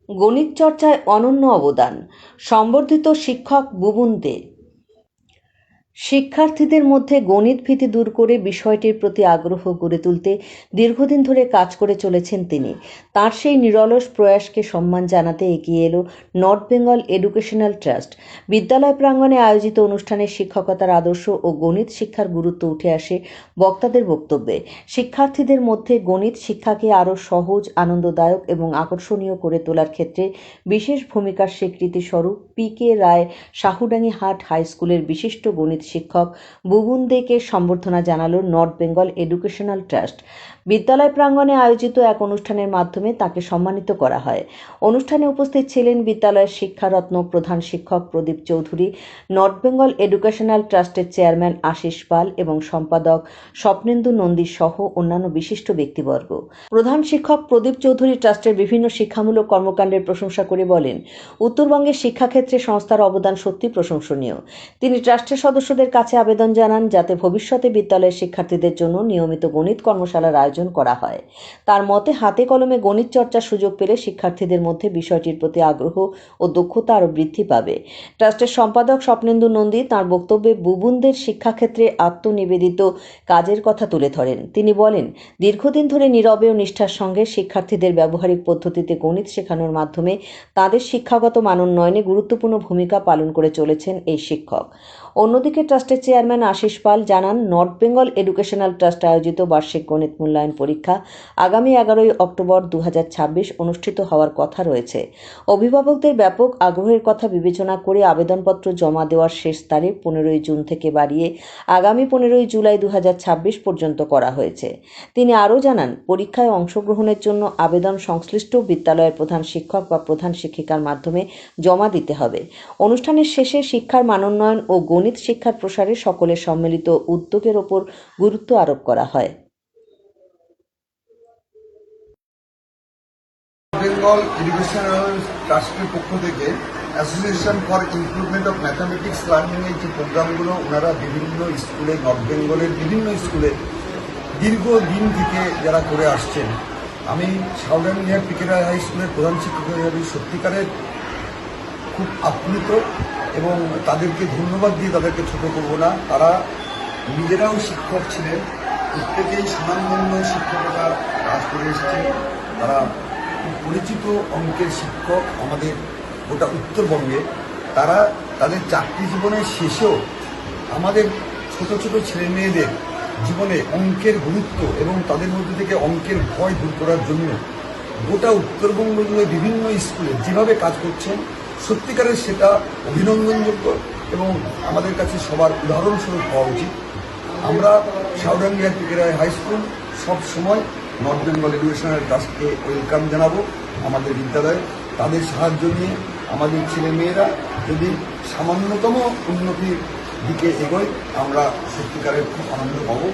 গণিত চর্চায় অনন্য অবদান, সম্বর্ধিত শিক্ষক বুবুন দে। শিক্ষার্থীদের মধ্যে গণিত ভীতি দূর করে বিষয়টির প্রতি আগ্রহ গড়ে তুলতে দীর্ঘদিন ধরে কাজ করে চলেছেন তিনি। তার সেই নিরলস প্রয়াসকে সম্মান জানাতে এগিয়ে এলো নর্থ বেঙ্গল এডুকেশনাল ট্রাস্ট। বিদ্যালয় প্রাঙ্গণে আয়োজিত অনুষ্ঠানে শিক্ষকতার আদর্শ ও গণিত শিক্ষার গুরুত্ব উঠে আসে বক্তাদের বক্তব্যে। শিক্ষার্থীদের মধ্যে গণিত শিক্ষাকে আরও সহজ, আনন্দদায়ক এবং আকর্ষণীয় করে তোলার ক্ষেত্রে বিশেষ ভূমিকার স্বীকৃতিস্বরূপ পি.কে. রায় সাহুডাঙ্গি হাট হাই স্কুলের বিশিষ্ট গণিত শিক্ষক বুবুন দেকে সম্বর্ধনা জানালো নর্থ বেঙ্গল এডুকেশনাল ট্রাস্ট। বিদ্যালয় প্রাঙ্গণে আয়োজিত এক অনুষ্ঠানের মাধ্যমে তাকে সম্মানিত করা হয়। অনুষ্ঠানে উপস্থিত ছিলেন বিদ্যালয়ের শিক্ষারত্ন প্রধান শিক্ষক প্রদীপ চৌধুরী, নর্থ বেঙ্গল এডুকেশনাল ট্রাস্টের চেয়ারম্যান আশিস পাল এবং সম্পাদক স্বপ্নেন্দু নন্দী সহ অন্যান্য বিশিষ্ট ব্যক্তিবর্গ। প্রধান শিক্ষক প্রদীপ চৌধুরী ট্রাস্টের বিভিন্ন শিক্ষামূলক কর্মকাণ্ডের প্রশংসা করে বলেন, উত্তরবঙ্গের শিক্ষাক্ষেত্রে সংস্থার অবদান সত্যি প্রশংসনীয়। তিনি ট্রাস্টের সদস্যদের কাছে আবেদন জানান যাতে ভবিষ্যতে বিদ্যালয়ের শিক্ষার্থীদের জন্য নিয়মিত গণিত কর্মশালার আয়োজন করা হয়। তার মতে, হাতে কলমে গণিত চর্চার সুযোগ পেলে শিক্ষার্থীদের মধ্যে বিষয়টির প্রতি আগ্রহ ও দক্ষতা আরও বৃদ্ধি পাবে। ট্রাস্টের সম্পাদক স্বপ্নেন্দু নন্দী তাঁর বক্তব্যে বুবুনদের শিক্ষাক্ষেত্রে আত্মনিবেদিত কাজের কথা তুলে ধরেন। তিনি বলেন, দীর্ঘদিন ধরে নীরবে ও নিষ্ঠার সঙ্গে শিক্ষার্থীদের ব্যবহারিক পদ্ধতিতে গণিত শেখানোর মাধ্যমে তাদের শিক্ষাগত মানোন্নয়নে গুরুত্বপূর্ণ ভূমিকা পালন করে চলেছেন এই শিক্ষক। অন্যদিকে ট্রাস্টের চেয়ারম্যান আশিস পাল জানান, নর্থ বেঙ্গল এডুকেশনাল ট্রাস্ট আয়োজিত বার্ষিক গণিত মূল্যায়ন পরীক্ষা আগামী 11 অক্টোবর 2026 অনুষ্ঠিত হওয়ার কথা রয়েছে। অভিভাবকদের ব্যাপক আগ্রহের কথা বিবেচনা করে আবেদনপত্র জমা দেওয়ার শেষ তারিখ 15 জুন থেকে বাড়িয়ে আগামী 15 জুলাই 2026 পর্যন্ত করা হয়েছে। তিনি আরও জানান, পরীক্ষায় অংশগ্রহণের জন্য আবেদন সংশ্লিষ্ট বিদ্যালয়ের প্রধান শিক্ষক বা প্রধান শিক্ষিকার মাধ্যমে জমা দিতে হবে। অনুষ্ঠানের শেষে শিক্ষার মানোন্নয়ন ও গণিত শিক্ষার প্রসারে সকলের সম্মিলিত উদ্যোগের ওপর গুরুত্ব আরোপ করা হয়। বেঙ্গল এডুকেশনাল ট্রাস্টের পক্ষ থেকে association for improvement of mathematics learning এর যে প্রোগ্রামগুলো ওনারা বিভিন্ন স্কুলে, নর্থ বেঙ্গলের বিভিন্ন স্কুলে দীর্ঘদিন থেকে যারা করে আসছেন, আমি সাউদার্ন পি.কে. রায় হাই স্কুলের প্রধান শিক্ষক হিসেবে সত্যিকারের খুব আপ্লুত এবং তাদেরকে ধন্যবাদ দিয়ে তাদেরকে ছোট করব না। তারা নিজেরাও শিক্ষক ছিলেন, প্রত্যেকেই সুনামধন্য শিক্ষকতার কাজ করে এসেছে। তারা পরিচিত অঙ্কের শিক্ষক আমাদের গোটা উত্তরবঙ্গে। তারা তাদের চাকরি জীবনের শেষেও আমাদের ছোট ছোট ছেলে মেয়েদের জীবনে অঙ্কের গুরুত্ব এবং তাদের মধ্যে থেকে অঙ্কের ভয় দূর করার জন্য গোটা উত্তরবঙ্গ জুড়ে বিভিন্ন স্কুলে যেভাবে কাজ করছেন, সত্যিকারের সেটা অভিনন্দনযোগ্য এবং আমাদের কাছে সবার উদাহরণস্বরূপ হওয়া উচিত। আমরা সাউদার্ন পি.কে. রায় হাই স্কুল সব সময় নর্থ বেঙ্গল এডুকেশনাল ট্রাস্টকে ওয়েলকাম জানাবো আমাদের বিদ্যালয়ে। তাদের সাহায্য নিয়ে আমাদের ছেলে মেয়েরা যদি সামান্যতম উন্নতির দিকে এগোয়, আমরা সত্যিকারের খুব আনন্দ পাবো।